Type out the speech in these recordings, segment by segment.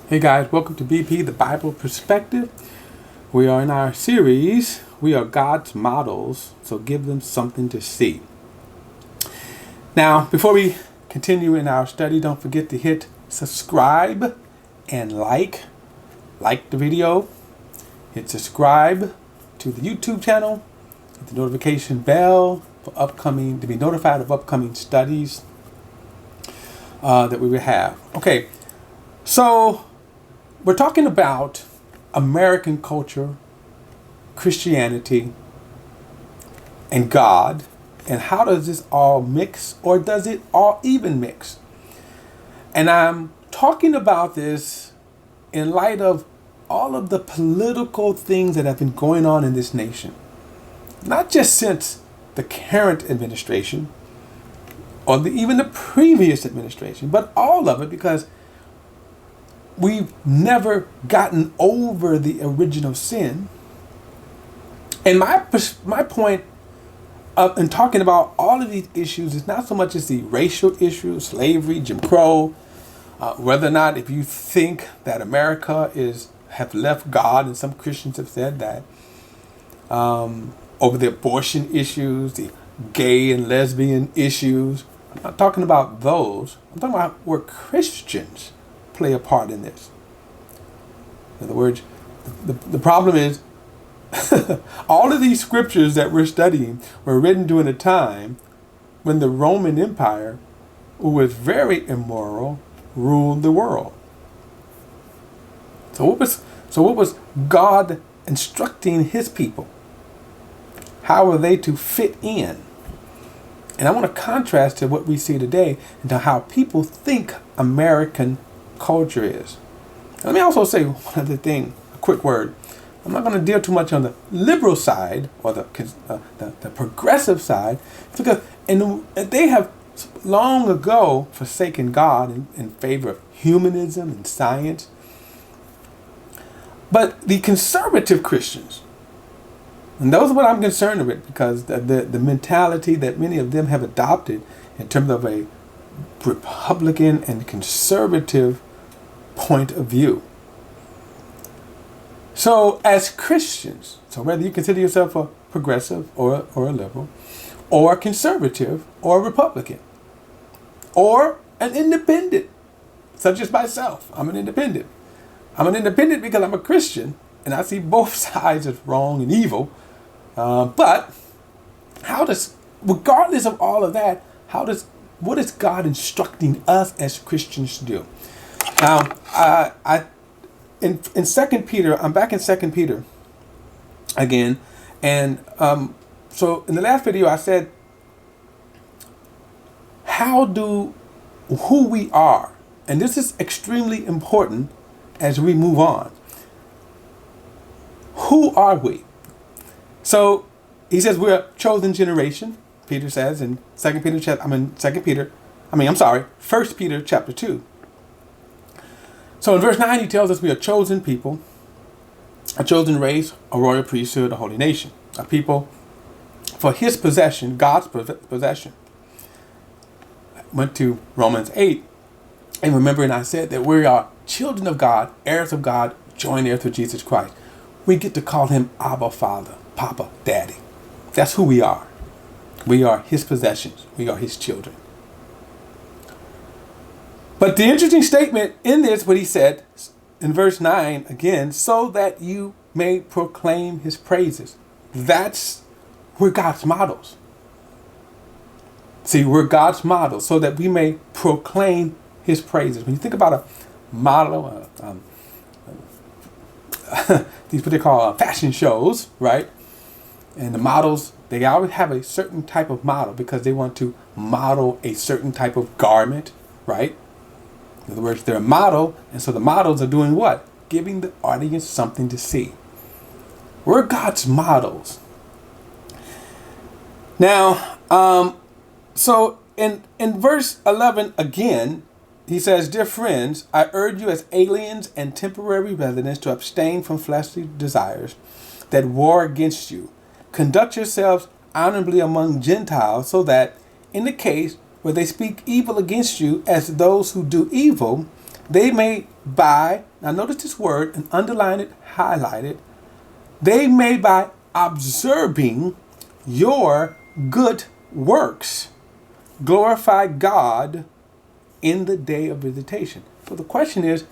Hey guys, welcome to BP, the Bible Perspective. We are in our series, We Are God's Models, so give them something to see. Now, before we continue in our study, don't forget to hit subscribe and like the video. Hit subscribe to the YouTube channel, hit the notification bell to be notified of upcoming studies that we will have. Okay, so we're talking about American culture, Christianity, and God, and how does this all mix, or does it all even mix? And I'm talking about this in light of all of the political things that have been going on in this nation, not just since the current administration or even the previous administration, but all of it, because we've never gotten over the original sin. And my point in talking about all of these issues is not so much as the racial issues, slavery, Jim Crow, whether or not if you think that America have left God, and some Christians have said that, over the abortion issues, the gay and lesbian issues. I'm not talking about those. I'm talking about where Christians play a part in this. In other words, the problem is all of these scriptures that we're studying were written during a time when the Roman Empire, who was very immoral, ruled the world. So what was God instructing his people? How are they to fit in? And I want to contrast to what we see today and to how people think American culture is. Let me also say one other thing, a quick word. I'm not going to deal too much on the liberal side or the progressive side, because they have long ago forsaken God in favor of humanism and science. But the conservative Christians, and those are what I'm concerned with, because the mentality that many of them have adopted in terms of a Republican and conservative point of view. So as Christians, so whether you consider yourself a progressive or a liberal, or a conservative or a Republican, or an independent, such as myself, I'm an independent. I'm an independent because I'm a Christian, and I see both sides as wrong and evil. But regardless of all of that, what is God instructing us as Christians to do? Now, in 2 Peter, I'm back in 2 Peter again, and so in the last video I said, who we are, and this is extremely important as we move on. Who are we? So he says we're a chosen generation. Peter says in 1 Peter chapter 2. So in verse 9 he tells us we are chosen people, a chosen race, a royal priesthood, a holy nation, a people for his possession, God's possession. I went to Romans 8, and remembering I said that we are children of God, heirs of God, joint heirs with Jesus Christ. We get to call him Abba, Father, Papa, Daddy. That's who we are. We are his possessions. We are his children. But the interesting statement in this, what he said in verse 9 again, so that you may proclaim his praises. We're God's models. See, we're God's models so that we may proclaim his praises. When you think about a model, these what they call fashion shows, right? And the models, they always have a certain type of model because they want to model a certain type of garment, right? In other words, they're a model, and so the models are doing what? Giving the audience something to see. We're God's models. Now, so in verse 11 again, he says, "Dear friends, I urge you as aliens and temporary residents to abstain from fleshly desires that war against you. Conduct yourselves honorably among Gentiles, so that in the case where they speak evil against you as those who do evil, they may by, now notice this word and underline it, highlight it. They may by observing your good works glorify God in the day of visitation. So the question is,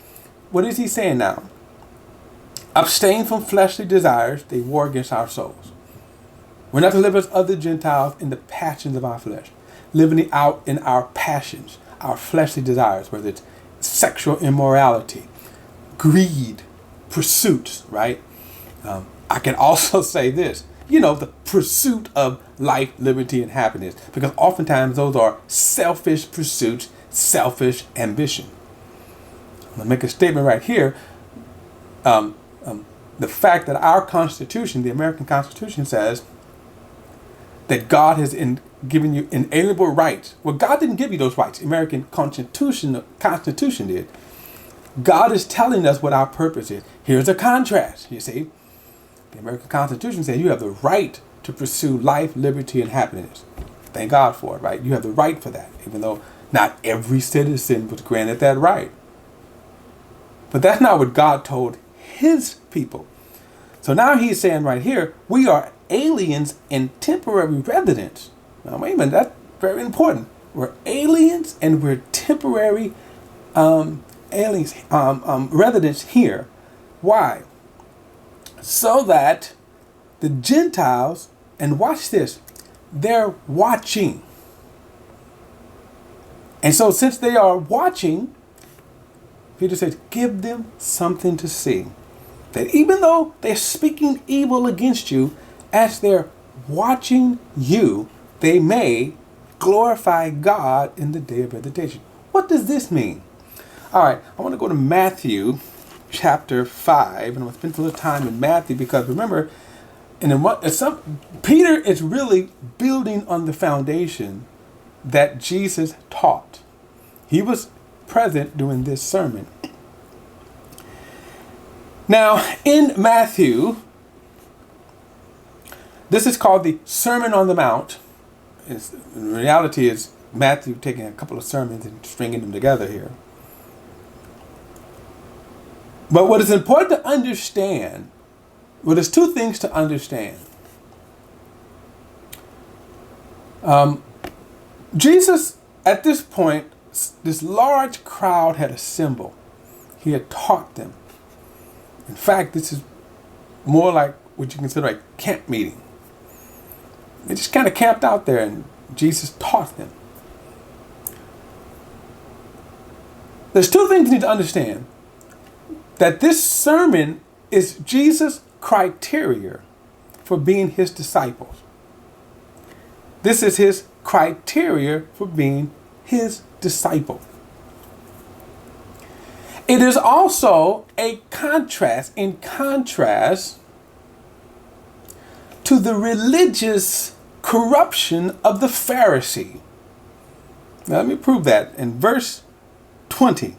what is he saying now? Abstain from fleshly desires, they war against our souls. We're not to live as other Gentiles in the passions of our flesh, living out in our passions, our fleshly desires, whether it's sexual immorality, greed, pursuits, right? I can also say this, the pursuit of life, liberty, and happiness, because oftentimes those are selfish pursuits, selfish ambition. I'm going to make a statement right here. The fact that our Constitution, the American Constitution, says that God has given you inalienable rights. Well, God didn't give you those rights. American Constitution did. God is telling us what our purpose is. Here's a contrast, you see. The American Constitution says you have the right to pursue life, liberty, and happiness. Thank God for it, right? You have the right for that, even though not every citizen was granted that right. But that's not what God told his people. So now he's saying right here, we are aliens and temporary residents. Now, wait a minute, that's very important. We're aliens and we're temporary aliens, residents here. Why? So that the Gentiles, and watch this, they're watching. And so since they are watching, Peter says, give them something to see. That even though they're speaking evil against you, as they're watching you, they may glorify God in the day of visitation. What does this mean? All right, I want to go to Matthew chapter 5, and I'm going to spend a little time in Matthew because remember, Peter is really building on the foundation that Jesus taught. He was present during this sermon. Now, in Matthew, this is called the Sermon on the Mount. In reality, is Matthew taking a couple of sermons and stringing them together here. But what is important to understand, well, there's two things to understand. Jesus, at this point, this large crowd had assembled. He had taught them. In fact, this is more like what you consider a camp meeting. They just kind of camped out there and Jesus taught them. There's two things you need to understand. That this sermon is Jesus' criteria for being his disciples. This is his criteria for being his disciple. It is also a contrast, in contrast to the religious corruption of the Pharisee. Now, let me prove that in verse 20.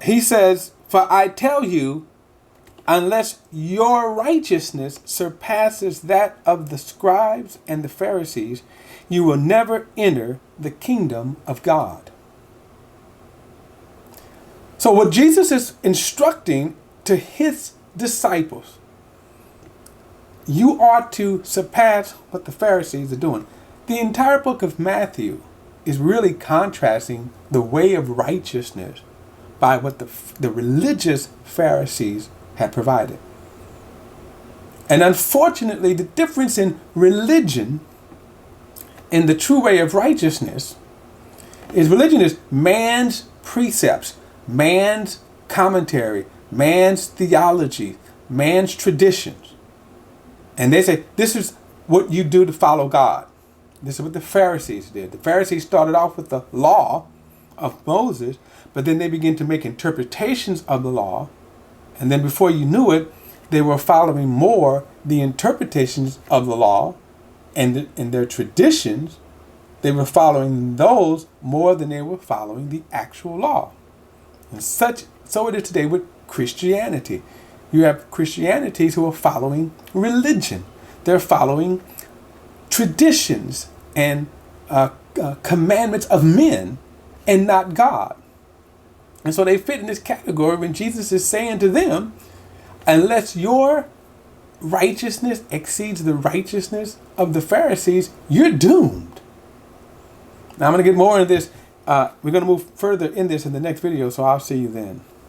He says, "For I tell you, unless your righteousness surpasses that of the scribes and the Pharisees, you will never enter the kingdom of God." So what Jesus is instructing to his disciples, you ought to surpass what the Pharisees are doing. The entire book of Matthew is really contrasting the way of righteousness by what the religious Pharisees had provided. And unfortunately, the difference in religion and the true way of righteousness is religion is man's precepts, man's commentary, man's theology, man's traditions. And they say, this is what you do to follow God. This is what the Pharisees did. The Pharisees started off with the law of Moses, but then they began to make interpretations of the law. And then before you knew it, they were following more the interpretations of the law and in their traditions. They were following those more than they were following the actual law. And so it is today with Christianity. You have Christianities who are following religion. They're following traditions and commandments of men and not God. And so they fit in this category when Jesus is saying to them, unless your righteousness exceeds the righteousness of the Pharisees, you're doomed. Now I'm going to get more into this. We're going to move further in this in the next video, so I'll see you then.